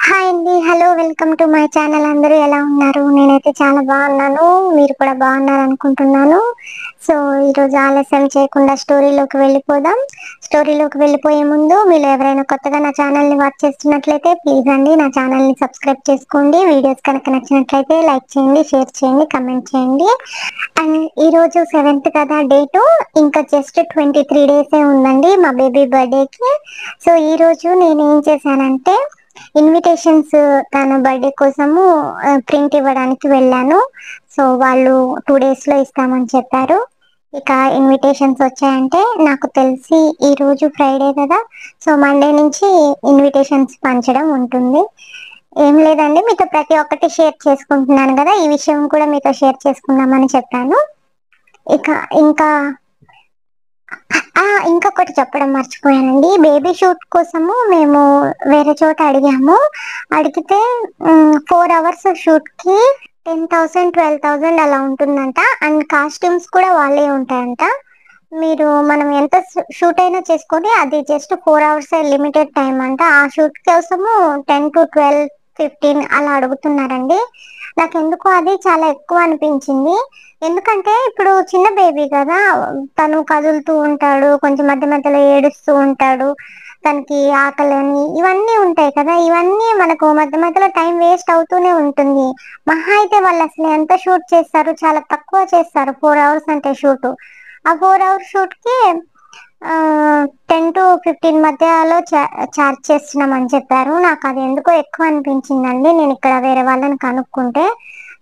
Hi అండి. Hello. Welcome to my channel. అందరూ ఎలా ఉన్నారు? నేనైతే చాలా బాగున్నాను. మీరు కూడా బాగున్నారనుకుంటున్నాను. సో, ఈరోజు ఆలస్యం చేయకుండా స్టోరీలోకి వెళ్ళిపోదాం. స్టోరీలోకి వెళ్ళిపోయే ముందు మీలో ఎవరైనా కొత్తగా నా ఛానల్‌ని వాచ్ చేస్తున్నట్లయితే ప్లీజ్ అండి నా ఛానల్‌ని సబ్స్క్రైబ్ చేసుకోండి. వీడియోస్ కనుక నచ్చినట్లయితే లైక్ చేయండి, షేర్ చేయండి, కామెంట్ చేయండి. అండ్ ఈరోజు 7th కదా డేటు. ఇంకా జస్ట్ 23 డేసే ఉందండి మా బేబీ బర్త్‌డేకి. సో, ఈరోజు నేనేం చేశానంటే ఇన్విటేషన్స్ తన బర్త్‌డే కోసము ప్రింట్ ఇవ్వడానికి వెళ్ళాను. సో, వాళ్ళు 2 డేస్‌లో ఇస్తామని చెప్పారు. ఇక ఇన్విటేషన్స్ వచ్చాయంటే నాకు తెలిసి ఈరోజు ఫ్రైడే కదా! సో, మండే నుంచి ఇన్విటేషన్స్ పంచడం ఉంటుంది. ఏం లేదండి, మీతో ప్రతి ఒక్కటి షేర్ చేసుకుంటున్నాను గదా! ఈ విషయం కూడా మీతో షేర్ చేసుకుందామని చెప్పాను. ఇక ఇంకా ఇంకొకటి చెప్పడం మర్చిపోయానండి. బేబీ షూట్ కోసము మేము వేరే చోట అడిగాము. అడిగితే 4 అవర్స్ షూట్‌కి 10,000, 12,000 అలా ఉంటుందంట. అండ్ కాస్ట్యూమ్స్ కూడా వాళ్ళే ఉంటాయంట. మనం ఎంత షూట్ అయినా చేసుకొని అది జస్ట్ 4 అవర్సే లిమిటెడ్ టైమ్ అంట. ఆ షూట్ కోసము 10-12, 15 అలా అడుగుతున్నారండి. నాకెందుకో అది చాలా ఎక్కువ అనిపించింది. ఎందుకంటే ఇప్పుడు చిన్న బేబీ గదా! తను కదులుతూ ఉంటాడు. కొంచెం మధ్య మధ్యలో ఏడుస్తూ ఉంటాడు. తనకి ఆకలని ఇవన్నీ ఉంటాయి కదా! ఇవన్నీ మనకు మధ్య మధ్యలో టైం వేస్ట్ అవుతూనే ఉంటుంది. మహా అయితే వాళ్ళసలు ఎంత షూట్ చేస్తారు? చాలా తక్కువ చేస్తారు. 4 అవర్స్ అంటే షూటు. ఆ 4 అవర్స్ షూట్‌కి 10-15 మధ్యలో చార్జ్ చేస్తున్నామని చెప్పారు. నాకది ఎందుకో ఎక్కువ అనిపించిందండి. నేనిక్కడ వేరే వాళ్ళని కనుక్కుంటే.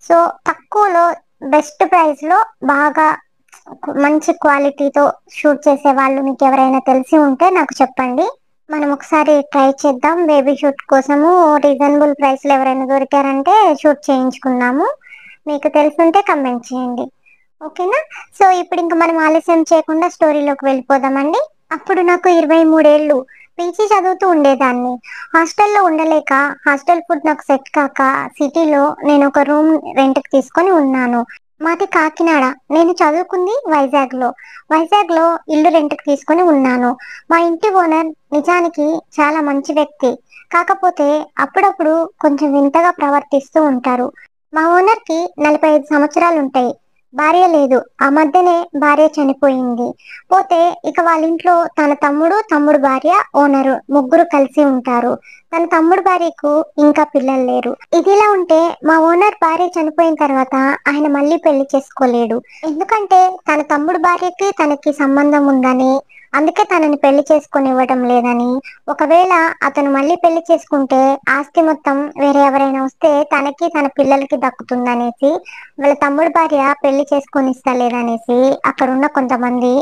సో, తక్కువలో బెస్ట్ ప్రైస్‌లో బాగా మంచి క్వాలిటీతో షూట్ చేసేవాళ్ళు మీకెవరైనా తెలిసి ఉంటే నాకు చెప్పండి. మనం ఒకసారి ట్రై చేద్దాం. బేబీ షూట్ కోసము రీజనబుల్ ప్రైస్‌లో ఎవరైనా దొరికారంటే షూట్ చేయించుకుందాము. మీకు తెలిసుంటే కామెంట్ చేయండి. ఓకేనా? సో, ఇప్పుడింక మనం ఆలస్యం చేయకుండా స్టోరీలోకి వెళ్ళిపోదామండి. అప్పుడు నాకు 23 ఏళ్ళు. పీజీ చదువుతూ ఉండేదాన్ని. హాస్టల్‌లో ఉండలేక, హాస్టల్ ఫుడ్ నాకు సెట్ కాక సిటీలో నేనొక రూమ్ రెంట్‌కి తీసుకొని ఉన్నాను. మాది కాకినాడ. నేను చదువుకుంది వైజాగ్‌లో. వైజాగ్‌లో ఇల్లు రెంట్‌కి తీసుకొని ఉన్నాను. మా ఇంటి ఓనర్ నిజానికి చాలా మంచి వ్యక్తి. కాకపోతే అప్పుడప్పుడు కొంచెం వింతగా ప్రవర్తిస్తూ ఉంటారు. మా ఓనర్‌కి 45 సంవత్సరాలుంటాయి. భార్య లేదు. ఆ మధ్యనే భార్య చనిపోయింది. పోతే ఇక వాళ్ళింట్లో తన తమ్ముడు భార్య, ఓనరు ముగ్గురు కలిసి ఉంటారు. తన తమ్ముడు భార్యకు ఇంకా పిల్లలు లేరు. ఇదిలా ఉంటే మా ఓనర్ భార్య చనిపోయిన తర్వాత ఆయన మళ్ళీ పెళ్లి చేసుకోలేడు. ఎందుకంటే తన తమ్ముడు భార్యకి తనకి సంబంధం ఉందని, అందుకే తనని పెళ్లి చేసుకొనివ్వడం లేదని, ఒకవేళ అతను మళ్ళీ పెళ్లి చేసుకుంటే ఆస్తి మొత్తం వేరే ఎవరైనా వస్తే తనకి తన పిల్లలకి దక్కుతుందనేసి వాళ్ళ తమ్ముడు భార్య పెళ్లి చేసుకొనిస్తలేదనేసి అక్కడున్న కొంతమంది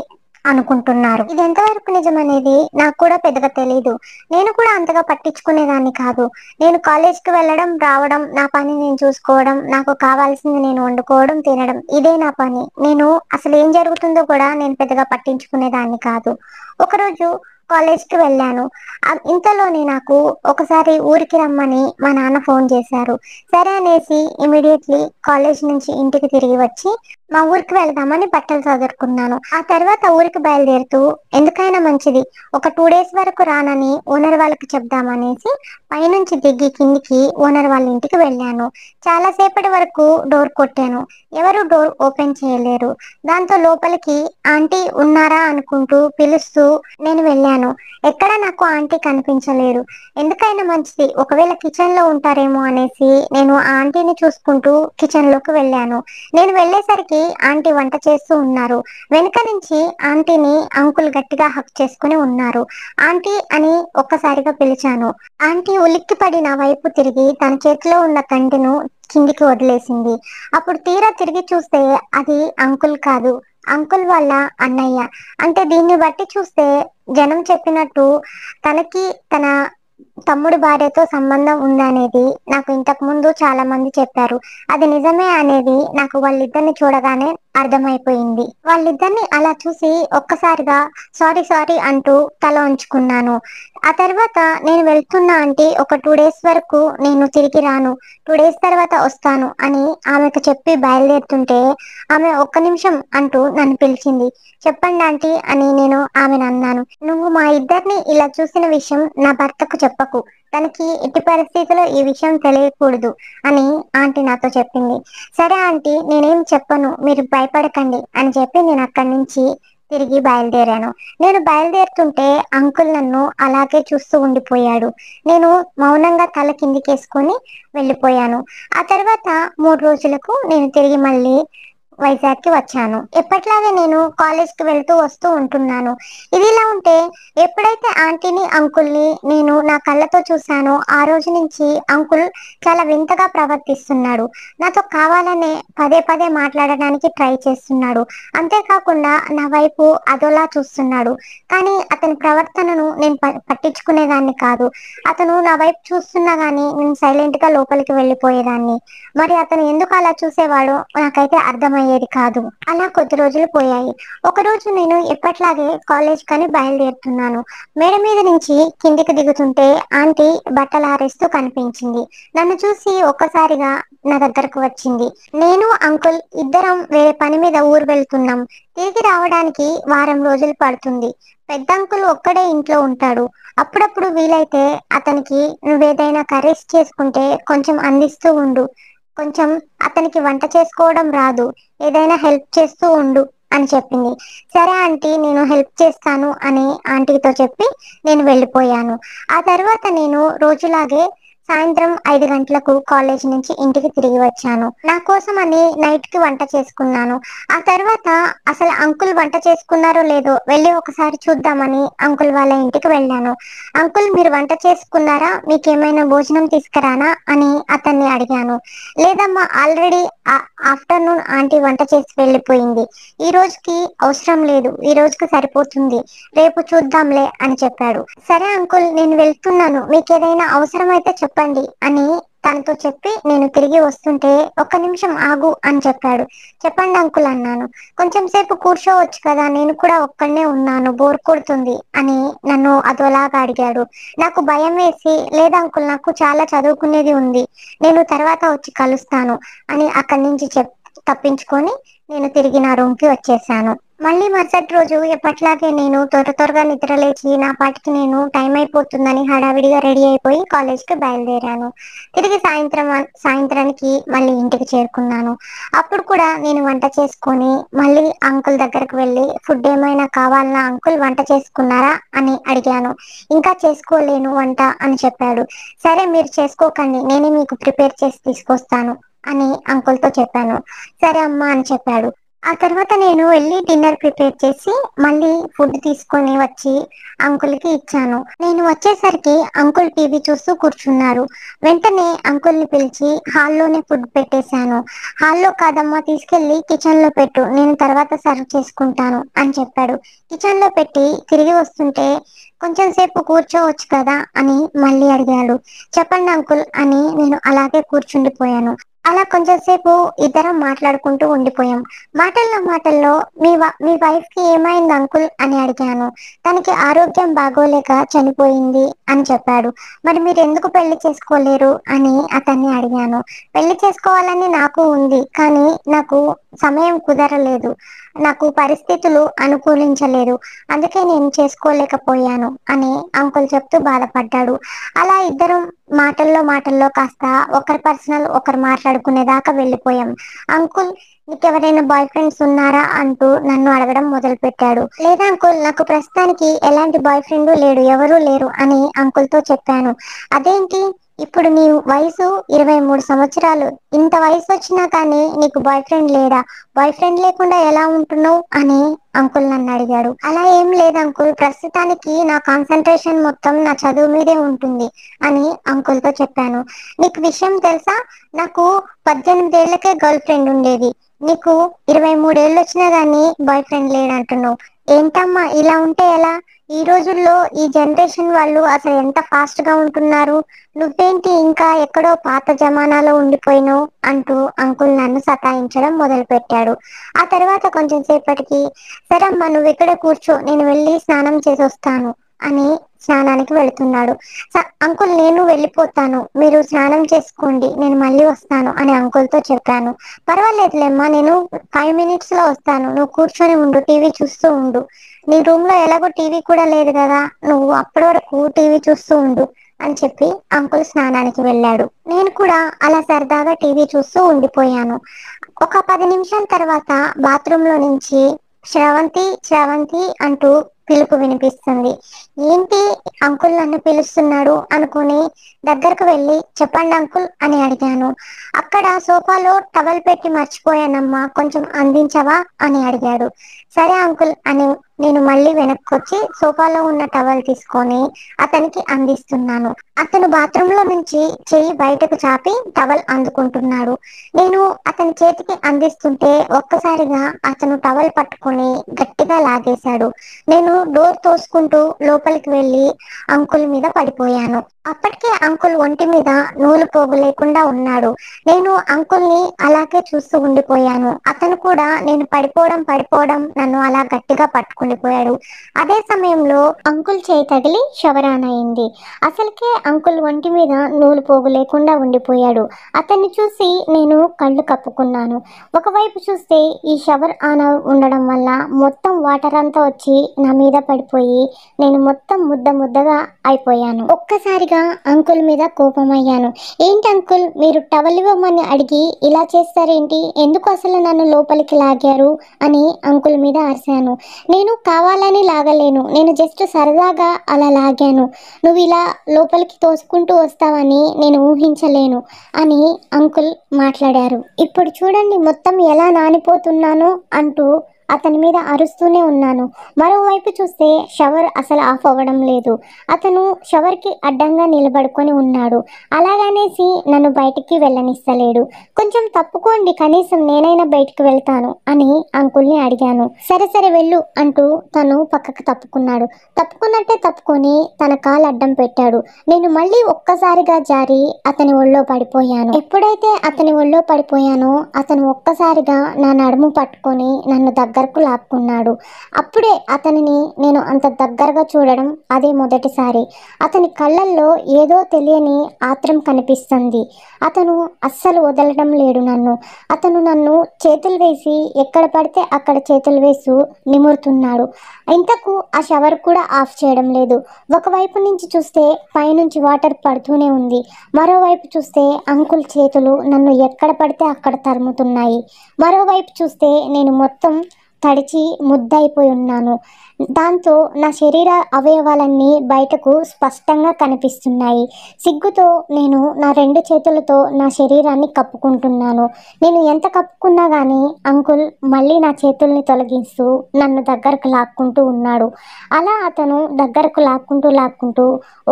అనుకుంటున్నారు. ఇది ఎంతవరకు నిజమనేది నాకు కూడా పెద్దగా తెలీదు. నేను కూడా అంతగా పట్టించుకునేదాన్ని కాదు. నేను కాలేజ్‌కి వెళ్ళడం, రావడం, నా పని నేను చూసుకోవడం, నాకు కావాల్సింది నేను వండుకోవడం, తినడం ఇదే నా పని. నేను అసలేం జరుగుతుందో కూడా నేను పెద్దగా పట్టించుకునేదాన్ని కాదు. ఒకరోజు కాలేజ్‌కి వెళ్ళాను. ఇంతలోనే నాకు ఒకసారి ఊరికి రమ్మని మా నాన్న ఫోన్ చేశారు. సరే అనేసి ఇమ్మీడియేట్‌లీ కాలేజ్ నుంచి ఇంటికి తిరిగి వచ్చి మా ఊరికి వెళ్దామని బట్టలు సదురుకున్నాను. ఆ తర్వాత ఊరికి బయలుదేరుతూ ఎందుకైనా మంచిది ఒక 2 డేస్ వరకు రానని ఓనర్ వాళ్ళకి చెప్దామనేసి పైనుంచి దిగి కిందికి ఓనర్ వాళ్ళ ఇంటికి వెళ్ళాను. చాలా సేపటి వరకు డోర్ కొట్టాను. ఎవరు డోర్ ఓపెన్ చేయలేరు. దాంతో లోపలికి ఆంటీ ఉన్నారా అనుకుంటూ పిలుస్తూ నేను వెళ్ళాను. ఎక్కడా నాకు ఆంటీ కనిపించలేదు. ఎందుకైనా మంచిది ఒకవేళ కిచెన్‌లో ఉంటారేమో అనేసి నేను ఆ ఆంటీని చూసుకుంటూ కిచెన్‌లోకి వెళ్ళాను. నేను వెళ్ళేసరికి ఆంటీ వంట చేస్తూ ఉన్నారు. వెనుక నుంచి ఆంటీని అంకుల్ గట్టిగా హగ్ చేసుకొని ఉన్నారు. ఆంటీ అని ఒక్కసారిగా పిలిచాను. ఆంటీ ఉలిక్కిపడి నా వైపు తిరిగి తన చేతిలో ఉన్న కంటెను కిందికి వదిలేసింది. అప్పుడు తీరా తిరిగి చూస్తే అది అంకుల్ కాదు. అంకుల్ వాళ్ళ అన్నయ్య. అంటే దీన్ని బట్టి చూస్తే జనం చెప్పినట్టు తనకి తన తమ్ముడు భార్యతో సంబంధం ఉందనేది నాకు ఇంతకు ముందు చాలా మంది చెప్పారు. అది నిజమే అనేది నాకు వాళ్ళిద్దరిని చూడగానే అర్థమైపోయింది. వాళ్ళిద్దరిని అలా చూసి ఒక్కసారిగా సారీ సారీ అంటూ తల ఉంచుకున్నాను. ఆ తర్వాత నేను వెళ్తున్నా ఆంటీ ఒక 2 డేస్ వరకు నేను తిరిగి రాను. 2 డేస్ తర్వాత వస్తాను అని ఆమెకు చెప్పి బయలుదేరుతుంటే ఆమె ఒక్క నిమిషం అంటూ నన్ను పిలిచింది. చెప్పండి ఆంటీ అని నేను ఆమెను అన్నాను. నువ్వు మా ఇద్దరిని ఇలా చూసిన విషయం నా భర్తకు చెప్పకు. తనకి ఎట్టి పరిస్థితిలో ఈ విషయం తెలియకూడదు అని ఆంటీ నాతో చెప్పింది. సరే ఆంటీ, నేనేం చెప్పను, మీరు భయపడకండి అని చెప్పి నేను అక్కడి నుంచి తిరిగి బయలుదేరాను. నేను బయలుదేరుతుంటే అంకుల్ నన్ను అలాగే చూస్తూ ఉండిపోయాడు. నేను మౌనంగా తల కిందికేసుకొని వెళ్ళిపోయాను. ఆ తర్వాత 3 రోజులకు నేను తిరిగి మళ్ళీ వైజాగ్‌కి వచ్చాను. ఎప్పటిలాగే నేను కాలేజ్‌కి వెళ్తూ వస్తూ ఉంటున్నాను. ఇదిలా ఉంటే ఎప్పుడైతే ఆంటీని, అంకుల్‌ని నేను నా కళ్ళతో చూసానో ఆ రోజు నుంచి అంకుల్ చాలా వింతగా ప్రవర్తిస్తున్నాడు. నాతో కావాలనే పదే పదే మాట్లాడడానికి ట్రై చేస్తున్నాడు. అంతేకాకుండా నా వైపు అదోలా చూస్తున్నాడు. కానీ అతని ప్రవర్తనను నేను పట్టించుకునేదాన్ని కాదు. అతను నా వైపు చూస్తున్నా గానీ నేను సైలెంట్‌గా లోపలికి వెళ్ళిపోయేదాన్ని. మరి అతను ఎందుకు అలా చూసేవాడో నాకైతే అర్థమయ్యేది కాదు. అలా కొద్ది రోజులు పోయాయి. ఒకరోజు నేను ఎప్పట్లాగే కాలేజ్ కని బయలుదేరుతున్నాను. మేడ మీద నుంచి కిందికి దిగుతుంటే ఆంటీ బట్టలు ఆరేస్తూ కనిపించింది. నన్ను చూసి ఒక్కసారిగా నా దగ్గరకు వచ్చింది. నేను, అంకుల్ ఇద్దరం వేరే పని మీద ఊరు వెళ్తున్నాం. తిరిగి రావడానికి వారం రోజులు పడుతుంది. పెద్ద అంకుల్ ఒక్కడే ఇంట్లో ఉంటాడు. అప్పుడప్పుడు వీలైతే అతనికి నువ్వేదైనా కర్రీస్ చేసుకుంటే కొంచెం అందిస్తూ ఉండు. కొంచెం అతనికి వంట చేసుకోవడం రాదు. ఏదైనా హెల్ప్ చేస్తూ ఉండు అని చెప్పింది. సరే ఆంటీ, నేను హెల్ప్ చేస్తాను అని ఆంటీతో చెప్పి నేను వెళ్ళిపోయాను. ఆ తర్వాత నేను రోజులాగే సాయంత్రం 5 గంటలకు కాలేజ్ నుంచి ఇంటికి తిరిగి వచ్చాను. నా కోసం అని నైట్‌కి వంట చేసుకున్నాను. ఆ తర్వాత అసలు అంకుల్ వంట చేసుకున్నారో లేదో వెళ్ళి ఒకసారి చూద్దామని అంకుల్ వాళ్ళ ఇంటికి వెళ్ళాను. అంకుల్, మీరు వంట చేసుకున్నారా? మీకేమైనా భోజనం తీసుకురానా అని అతన్ని అడిగాను. లేదమ్మా, ఆల్రెడీ ఆఫ్టర్నూన్ ఆంటీ వంట చేసి వెళ్ళిపోయింది. ఈ రోజుకి అవసరం లేదు, ఈ రోజుకి సరిపోతుంది, రేపు చూద్దాంలే అని చెప్పాడు. సరే అంకుల్, నేను వెళ్తున్నాను, మీకేదైనా అవసరమైతే చెప్పండి అని తనతో చెప్పి నేను తిరిగి వస్తుంటే ఒక్క నిమిషం ఆగు అని చెప్పాడు. చెప్పండి అంకుల్ అన్నాను. కొంచెం సేపు కూర్చోవచ్చు కదా, నేను కూడా ఒక్కడనే ఉన్నాను, బోర్ కొడుతుంది అని నన్ను అదోలాగా అడిగాడు. నాకు భయం వేసి, లేదు అంకుల్, నాకు చాలా చదువుకునేది ఉంది, నేను తర్వాత వచ్చి కలుస్తాను అని అక్కడి నుంచి తప్పించుకొని నేను తిరిగి నా రూమ్కి వచ్చేసాను. మళ్ళీ మరుసటి రోజు ఎప్పట్లాగే నేను త్వరగా నిద్ర లేచి నా పాటికి నేను టైం అయిపోతుందని హడావిడిగా రెడీ అయిపోయి కాలేజ్కి బయలుదేరాను. తిరిగి సాయంత్రానికి మళ్ళీ ఇంటికి చేరుకున్నాను. అప్పుడు కూడా నేను వంట చేసుకొని మళ్ళీ అంకుల్ దగ్గరకు వెళ్ళి ఫుడ్ ఏమైనా కావాలన్నా అంకుల్, వంట చేసుకున్నారా అని అడిగాను. ఇంకా చేసుకోలేను వంట అని చెప్పాడు. సరే, మీరు చేసుకోకండి, నేనే మీకు ప్రిపేర్ చేసి తీసుకొస్తాను అని అంకుల్తో చెప్పాను. సరే అమ్మా అని చెప్పాడు. ఆ తర్వాత నేను వెళ్ళి డిన్నర్ ప్రిపేర్ చేసి మళ్ళీ ఫుడ్ తీసుకొని వచ్చి అంకుల్కి ఇచ్చాను. నేను వచ్చేసరికి అంకుల్ టీవీ చూస్తూ కూర్చున్నారు. వెంటనే అంకుల్ని పిలిచి హాల్లోనే ఫుడ్ పెట్టేశాను. హాల్లో కాదమ్మా, తీసుకెళ్ళి కిచెన్లో పెట్టు, నేను తర్వాత సర్వ్ చేసుకుంటాను అని చెప్పాడు. కిచెన్లో పెట్టి తిరిగి వస్తుంటే కొంచెం సేపు కూర్చోవచ్చు కదా అని మళ్ళీ అడిగాడు. చెప్పండి అంకుల్ అని నేను అలాగే కూర్చుండిపోయాను. అలా కొంచెం సేపు ఇద్దరం మాట్లాడుకుంటూ ఉండిపోయాం. మాటల్లో మీ వైఫ్ కి ఏమైంది అంకుల్ అని అడిగాను. తనకి ఆరోగ్యం బాగోలేక చనిపోయింది అని చెప్పాడు. మరి మీరు ఎందుకు పెళ్లి చేసుకోలేరు అని అతన్ని అడిగాను. పెళ్లి చేసుకోవాలని నాకు ఉంది, కానీ నాకు సమయం కుదరలేదు, నాకు పరిస్థితులు అనుకూలించలేదు, అందుకే నేను చేసుకోలేకపోయాను అని అంకుల్ చెప్తూ బాధపడ్డాడు. అలా ఇద్దరం మాటల్లో కాస్త ఒకరి పర్సనల్ ఒకరు మాట్లాడుకునేదాకా వెళ్ళిపోయాం. అంకుల్, నీకెవరైనా బాయ్ ఫ్రెండ్స్ ఉన్నారా అంటూ నన్ను అడగడం మొదలు పెట్టాడు. లేదా అంకుల్, నాకు ప్రస్తుతానికి ఎలాంటి బాయ్ ఫ్రెండ్ లేడు, ఎవరూ లేరు అని అంకుల్తో చెప్పాను. అదేంటి, ఇప్పుడు నీ వయసు 23 సంవత్సరాలు, ఇంత వయసు వచ్చినా కానీ నీకు బాయ్ ఫ్రెండ్ లేడా? బాయ్ ఫ్రెండ్ లేకుండా ఎలా ఉంటున్నావు అని అంకుల్ నన్ను అడిగాడు. అలా ఏం లేదు అంకుల్, ప్రస్తుతానికి నా కాన్సన్ట్రేషన్ మొత్తం నా చదువు మీదే ఉంటుంది అని అంకుల్తో చెప్పాను. నీకు విషయం తెలుసా, నాకు 18 ఏళ్లకే గర్ల్ ఫ్రెండ్ ఉండేది, నీకు 23 ఏళ్ళు వచ్చినా గానీ బాయ్ ఫ్రెండ్ లేడంటున్నావు. ఏంటమ్మా ఇలా ఉంటే ఎలా? ఈ రోజుల్లో ఈ జనరేషన్ వాళ్ళు అసలు ఎంత ఫాస్ట్ గా ఉంటున్నారు, నువ్వేంటి ఇంకా ఎక్కడో పాత జమానాలో ఉండిపోయినావు అంటూ అంకుల్ నన్ను సతాయించడం మొదలు పెట్టాడు. ఆ తర్వాత కొంచెం సేపటికి, సరమ్మా నువ్వు ఇక్కడ కూర్చో, నేను వెళ్ళి స్నానం చేసి వస్తాను అని స్నానానికి వెళుతున్నాడు. అంకుల్ నేను వెళ్ళిపోతాను, మీరు స్నానం చేసుకోండి, నేను మళ్ళీ వస్తాను అని అంకుల్తో చెప్పాను. పర్వాలేదులేమ్మా, నేను 5 minutes లో వస్తాను, నువ్వు కూర్చొని ఉండు, టీవీ చూస్తూ ఉండు, నీ రూమ్ లో ఎలాగో టీవీ కూడా లేదు కదా, నువ్వు అప్పటి వరకు టీవీ చూస్తూ ఉండు అని చెప్పి అంకుల్ స్నానానికి వెళ్ళాడు. నేను కూడా అలా సరదాగా టీవీ చూస్తూ ఉండిపోయాను. ఒక 10 నిమిషాల తర్వాత బాత్రూమ్ లో నుంచి శ్రవంతి శ్రవంతి అంటూ పిలుపు వినిపిస్తుంది. ఏంటి అంకుల్ నన్ను పిలుస్తున్నాడు అనుకుని దగ్గరకు వెళ్ళి చెప్పండి అంకుల్ అని అడిగాను. అక్కడ సోఫాలో టవల్ పెట్టి మర్చిపోయానమ్మా, కొంచెం అందించవా అని అడిగాడు. సరే అంకుల్ అని నేను మళ్ళీ వెనక్కొచ్చి సోఫాలో ఉన్న టవల్ తీసుకొని అతనికి అందిస్తున్నాను. అతను బాత్రూమ్ లో నుంచి చెయ్యి బయటకు చాపి టవల్ అందుకుంటున్నాడు. నేను అతని చేతికి అందిస్తుంటే ఒక్కసారిగా అతను టవల్ పట్టుకొని గట్టిగా లాగేశాడు. నేను డోర్ తోసుకుంటూ లోపలికి వెళ్ళి అంకుల్ మీద పడిపోయాను. అప్పటికే అంకుల్ ఒంటి మీద నూలు పోగు లేకుండా ఉన్నాడు. నేను అంకుల్ ని అలాగే చూస్తూ ఉండిపోయాను. అతను కూడా నేను పడిపోవడం నన్ను అలా గట్టిగా పట్టుకుండిపోయాడు. అదే సమయంలో అంకుల్ చేయి తగిలి షవర్ ఆన్ అయింది. అసలుకే అంకుల్ ఒంటి మీద నూలు పోగు లేకుండా ఉండిపోయాడు. అతన్ని చూసి నేను కళ్ళు కప్పుకున్నాను. ఒకవైపు చూస్తే ఈ షవర్ ఆన్ ఉండడం వల్ల మొత్తం వాటర్ అంతా వచ్చి నా మీద పడిపోయి నేను మొత్తం ముద్దగా అయిపోయాను. ఒక్కసారిగా అంకుల్ మీద కోపమయ్యాను. ఏంటి అంకుల్, మీరు టవల్ ఇవ్వమని అడిగి ఇలా చేస్తారేంటి, ఎందుకు అసలు నన్ను లోపలికి లాగారు అని అంకుల్ మీద అరిశాను. నేను కావాలని లాగలేను, నేను జస్ట్ సరదాగా అలా లాగాను, నువ్వు ఇలా లోపలికి తోసుకుంటూ వస్తావని నేను ఊహించలేను అని అంకుల్ మాట్లాడారు. ఇప్పుడు చూడండి మొత్తం ఎలా నానిపోతున్నానో అంటూ అతని మీద అరుస్తూనే ఉన్నాను. మరోవైపు చూస్తే షవర్ అసలు ఆఫ్ అవ్వడం లేదు. అతను షవర్కి అడ్డంగా నిలబడుకొని ఉన్నాడు. అలాగనేసి నన్ను బయటికి వెళ్ళనిస్తలేడు. కొంచెం తప్పుకోండి, కనీసం నేనైనా బయటికి వెళ్తాను అని అంకుల్ని అడిగాను. సరే సరే వెళ్ళు అంటూ తను పక్కకు తప్పుకున్నాడు. తప్పుకున్నట్టే తప్పుకొని తన కాలు అడ్డం పెట్టాడు. నేను మళ్ళీ ఒక్కసారిగా జారి అతని ఒళ్ళో పడిపోయాను. ఎప్పుడైతే అతని ఒళ్ళో పడిపోయానో అతను ఒక్కసారిగా నా నడుము పట్టుకొని నన్ను దగ్గరకు లాక్కున్నాడు. అప్పుడే అతనిని నేను అంత దగ్గరగా చూడడం అదే మొదటిసారి. అతని కళ్ళల్లో ఏదో తెలియని ఆత్రం కనిపిస్తుంది. అతను అస్సలు వదలడం లేడు నన్ను. అతను నన్ను చేతులు వేసి ఎక్కడ పడితే అక్కడ చేతులు వేసి నిమురుతున్నాడు. ఇంతకు ఆ షవర్ కూడా ఆఫ్ చేయడం లేదు. ఒకవైపు నుంచి చూస్తే పైనుంచి వాటర్ పడుతూనే ఉంది. మరోవైపు చూస్తే అంకుల్ చేతులు నన్ను ఎక్కడ పడితే అక్కడ తరుముతున్నాయి. మరోవైపు చూస్తే నేను మొత్తం తడిచి ముద్దయిపోయి ఉన్నాను. దాంతో నా శరీర అవయవాలన్నీ బయటకు స్పష్టంగా కనిపిస్తున్నాయి. సిగ్గుతో నేను నా 2 చేతులతో నా శరీరాన్ని కప్పుకుంటున్నాను. నేను ఎంత కప్పుకున్నా కానీ అంకుల్ మళ్ళీ నా చేతుల్ని తొలగిస్తూ నన్ను దగ్గరకు లాక్కుంటూ ఉన్నాడు. అలా అతను దగ్గరకు లాక్కుంటూ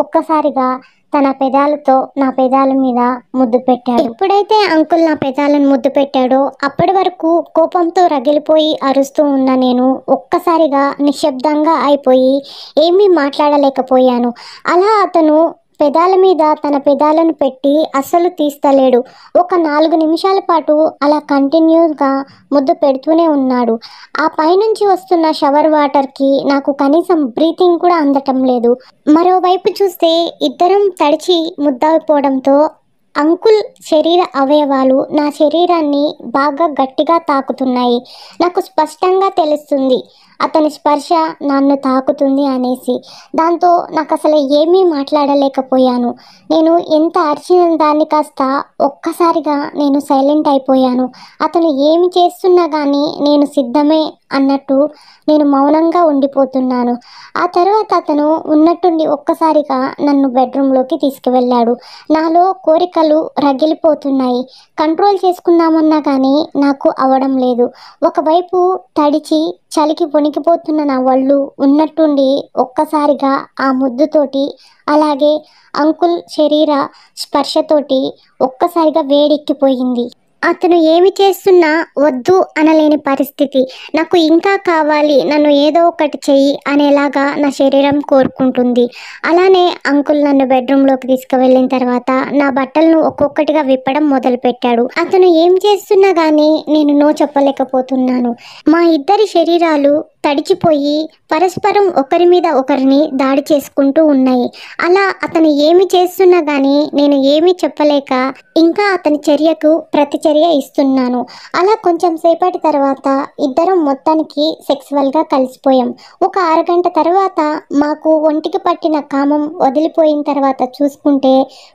ఒక్కసారిగా తన పెదాలతో నా పెదాల మీద ముద్దు పెట్టాడు. ఎప్పుడైతే అంకుల్ నా పెదాలను ముద్దు పెట్టాడో అప్పటి వరకు కోపంతో రగిలిపోయి అరుస్తూ ఉన్న నేను ఒక్కసారిగా నిశ్శబ్దంగా అయిపోయి ఏమీ మాట్లాడలేకపోయాను. అలా అతను పెదాల మీద తన పెదాలను పెట్టి అస్సలు తీస్తలేడు. ఒక 4 నిమిషాల పాటు అలా కంటిన్యూగా ముద్దు పెడుతూనే ఉన్నాడు. ఆ పైనుంచి వస్తున్న షవర్ వాటర్కి నాకు కనీసం బ్రీతింగ్ కూడా అందటం లేదు. మరోవైపు చూస్తే ఇద్దరం తడిచి ముద్దయిపోవడంతో అంకుల్ శరీర అవయవాలు నా శరీరాన్ని బాగా గట్టిగా తాకుతున్నాయి. నాకు స్పష్టంగా తెలుస్తుంది అతని స్పర్శ నన్ను తాకుతుంది అనేసి. దాంతో నాకు అసలు ఏమీ మాట్లాడలేకపోయాను. నేను ఎంత అరిచిన దాన్ని కాస్త ఒక్కసారిగా నేను సైలెంట్ అయిపోయాను. అతను ఏమి చేస్తున్నా కానీ నేను సిద్ధమే అన్నట్టు నేను మౌనంగా ఉండిపోతున్నాను. ఆ తర్వాత అతను ఉన్నట్టుండి ఒక్కసారిగా నన్ను బెడ్రూమ్లోకి తీసుకువెళ్ళాడు. నాలో కోరికలు రగిలిపోతున్నాయి. కంట్రోల్ చేసుకుందామన్నా కానీ నాకు అవడం లేదు. ఒకవైపు తడిచి చలికి వణికిపోతున్న నా ఒళ్ళు ఉన్నట్టుండి ఒక్కసారిగా ఆ ముద్దుతోటి అలాగే అంకుల్ శరీర స్పర్శతోటి ఒక్కసారిగా వేడెక్కిపోయింది. అతను ఏమి చేస్తున్నా వద్దు అనలేని పరిస్థితి. నాకు ఇంకా కావాలి, నన్ను ఏదో ఒకటి చెయ్యి అనేలాగా నా శరీరం కోరుకుంటుంది. అలానే అంకుల్ నన్ను బెడ్రూమ్లోకి తీసుకువెళ్ళిన తర్వాత నా బట్టలను ఒక్కొక్కటిగా విప్పడం మొదలుపెట్టాడు. అతను ఏం చేస్తున్నా కానీ నేను నో చెప్పలేకపోతున్నాను. మా ఇద్దరి శరీరాలు తడిచిపోయి పరస్పరం ఒకరి మీద ఒకరిని దాడి చేసుకుంటూ ఉన్నాయి. అలా అతను ఏమి చేస్తున్నా కానీ నేను ఏమీ చెప్పలేక ఇంకా అతని చర్యకు ప్రతిచర్య ఇస్తున్నాను. అలా కొంచెం సేపటి తర్వాత ఇద్దరం మొత్తానికి సెక్సువల్గా కలిసిపోయాం. ఒక అరగంట తర్వాత మాకు ఒంటికి పట్టిన కామం వదిలిపోయిన తర్వాత చూసుకుంటే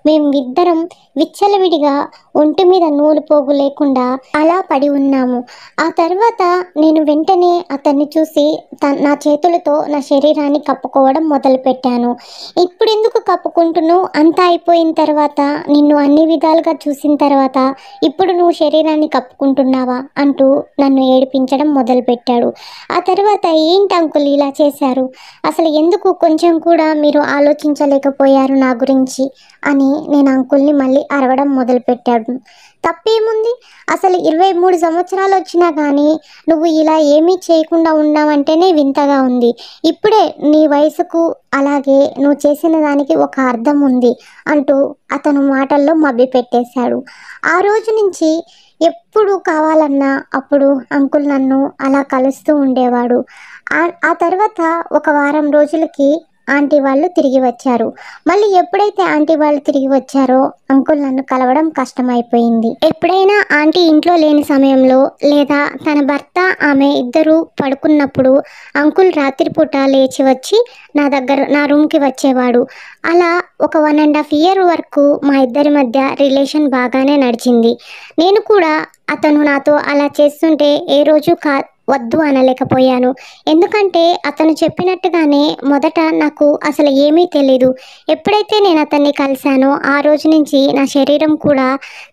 మేమిద్దరం విచ్చలవిడిగా ఒంటి మీద నూలు పోగు లేకుండా అలా పడి ఉన్నాము. ఆ తర్వాత నేను వెంటనే అతన్ని చూసి నా చేతులతో నా శరీరాన్ని కప్పుకోవడం మొదలుపెట్టాను. ఇప్పుడు ఎందుకు కప్పుకుంటున్నావు, అంతా అయిపోయిన తర్వాత నిన్ను అన్ని విధాలుగా చూసిన తర్వాత ఇప్పుడు నువ్వు శరీరాన్ని కప్పుకుంటున్నావా అంటూ నన్ను ఏడిపించడం మొదలుపెట్టాడు. ఆ తర్వాత ఏంటి అంకుల్ ఇలా చేశారు, అసలు ఎందుకు కొంచెం కూడా మీరు ఆలోచించలేకపోయారు నా గురించి అని నేను అంకుల్ని మళ్ళీ అరవడం మొదలుపెట్టాడు. తప్పేముంది, అసలు 23 సంవత్సరాలు వచ్చినా కానీ నువ్వు ఇలా ఏమీ చేయకుండా ఉన్నావంటేనే వింతగా ఉంది. ఇప్పుడే నీ వయసుకు అలాగే నువ్వు చేసిన దానికి ఒక అర్థం ఉంది అంటూ అతను మాటల్లో మభ్య పెట్టేశాడు. ఆ రోజు నుంచి ఎప్పుడు కావాలన్నా అప్పుడు అంకుల్ నన్ను అలా కలుస్తూ ఉండేవాడు. ఆ తర్వాత ఒక వారం రోజులకి ఆంటీ వాళ్ళు తిరిగి వచ్చారు. మళ్ళీ ఎప్పుడైతే ఆంటీ వాళ్ళు తిరిగి వచ్చారో అంకుల్ నన్ను కలవడం కష్టమైపోయింది. ఎప్పుడైనా ఆంటీ ఇంట్లో లేని సమయంలో లేదా తన భర్త ఆమె ఇద్దరు పడుకున్నప్పుడు అంకుల్ రాత్రిపూట లేచి వచ్చి నా రూమ్కి వచ్చేవాడు. అలా ఒక 1.5 year వరకు మా ఇద్దరి మధ్య రిలేషన్ బాగానే నడిచింది. నేను కూడా అతను నాతో అలా చేస్తుంటే ఏ రోజు వద్దు అనలేకపోయాను. ఎందుకంటే అతను చెప్పినట్టుగానే మొదట నాకు అసలు ఏమీ తెలీదు. ఎప్పుడైతే నేను అతన్ని కలిశానో ఆ రోజు నుంచి నా శరీరం కూడా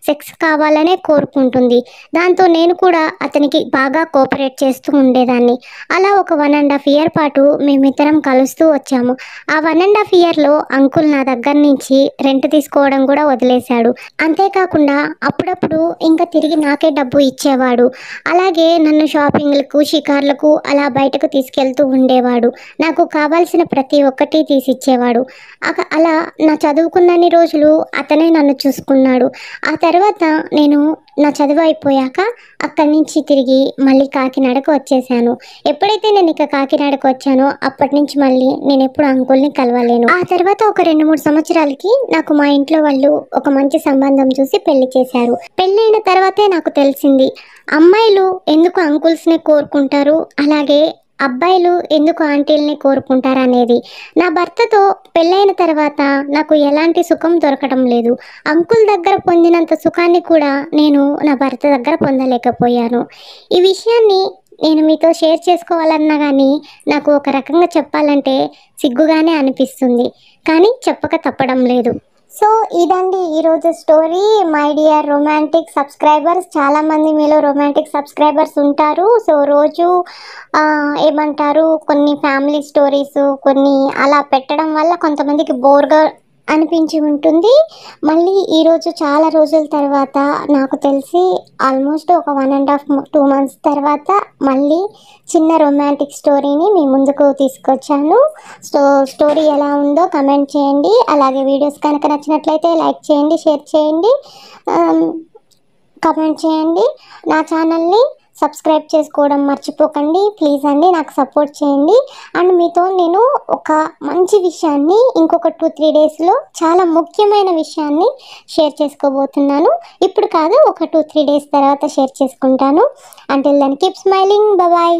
సెక్స్ కావాలనే కోరుకుంటుంది. దాంతో నేను కూడా అతనికి బాగా కోఆపరేట్ చేస్తూ ఉండేదాన్ని. అలా ఒక 1.5 year పాటు మేమిద్దరం కలుస్తూ వచ్చాము. ఆ 1.5 yearలో అంకుల్ నా దగ్గర నుంచి రెంట్ తీసుకోవడం కూడా వదిలేశాడు. అంతేకాకుండా అప్పుడప్పుడు ఇంకా తిరిగి నాకే డబ్బు ఇచ్చేవాడు. అలాగే నన్ను షాపింగ్లకు షికార్లకు అలా బయటకు తీసుకెళ్తూ ఉండేవాడు. నాకు కావాల్సిన ప్రతి ఒక్కటి తీసిచ్చేవాడు. అలా నా చదువుకున్నన్ని రోజులు అతనే నన్ను చూసుకున్నాడు. ఆ తర్వాత నేను నా చదువు అయిపోయాక అక్కడి నుంచి తిరిగి మళ్ళీ కాకినాడకు వచ్చేసాను. ఎప్పుడైతే నేను ఇక కాకినాడకు వచ్చానో అప్పటి నుంచి మళ్ళీ నేను ఎప్పుడు అంకుల్ని కలవలేను. ఆ తర్వాత ఒక 2-3 సంవత్సరాలకి నాకు మా ఇంట్లో వాళ్ళు ఒక మంచి సంబంధం చూసి పెళ్లి చేశారు. పెళ్ళైన తర్వాతే నాకు తెలిసింది అమ్మాయిలు ఎందుకు అంకుల్స్ని కోరుకుంటారు, అలాగే అబ్బాయిలు ఎందుకు ఆంటీల్ని కోరుకుంటారు అనేది. నా భర్తతో పెళ్ళైన తర్వాత నాకు ఎలాంటి సుఖం దొరకడం లేదు. అంకుల్ దగ్గర పొందినంత సుఖాన్ని కూడా నేను నా భర్త దగ్గర పొందలేకపోయాను. ఈ విషయాన్ని నేను మీతో షేర్ చేసుకోవాలన్నా కానీ నాకు ఒక రకంగా చెప్పాలంటే సిగ్గుగానే అనిపిస్తుంది, కానీ చెప్పక తప్పడం లేదు. సో ఇదండి ఈరోజు story. My dear romantic subscribers, చాలామంది మీలో రొమాంటిక్ సబ్స్క్రైబర్స్ ఉంటారు. సో రోజు ఏమంటారు, కొన్ని ఫ్యామిలీ స్టోరీస్ కొన్ని అలా పెట్టడం వల్ల కొంతమందికి బోర్గా అనిపించి ఉంటుంది. మళ్ళీ ఈరోజు చాలా రోజుల తర్వాత నాకు తెలిసి ఆల్మోస్ట్ ఒక 1.5-2 months తర్వాత మళ్ళీ చిన్న రొమాంటిక్ స్టోరీని మీ ముందుకు తీసుకొచ్చాను. స్టోరీ ఎలా ఉందో కమెంట్ చేయండి. అలాగే వీడియోస్ కనుక నచ్చినట్లయితే లైక్ చేయండి, షేర్ చేయండి, కమెంట్ చేయండి. నా ఛానల్ని సబ్స్క్రైబ్ చేసుకోవడం మర్చిపోకండి ప్లీజ్ అండి, నాకు సపోర్ట్ చేయండి. అండ్ మీతో నేను ఒక మంచి విషయాన్ని ఇంకొక 2-3 daysలో చాలా ముఖ్యమైన విషయాన్ని షేర్ చేసుకోబోతున్నాను. ఇప్పుడు కాదు, ఒక 2-3 days తర్వాత షేర్ చేసుకుంటాను. Until then keep smiling, bye.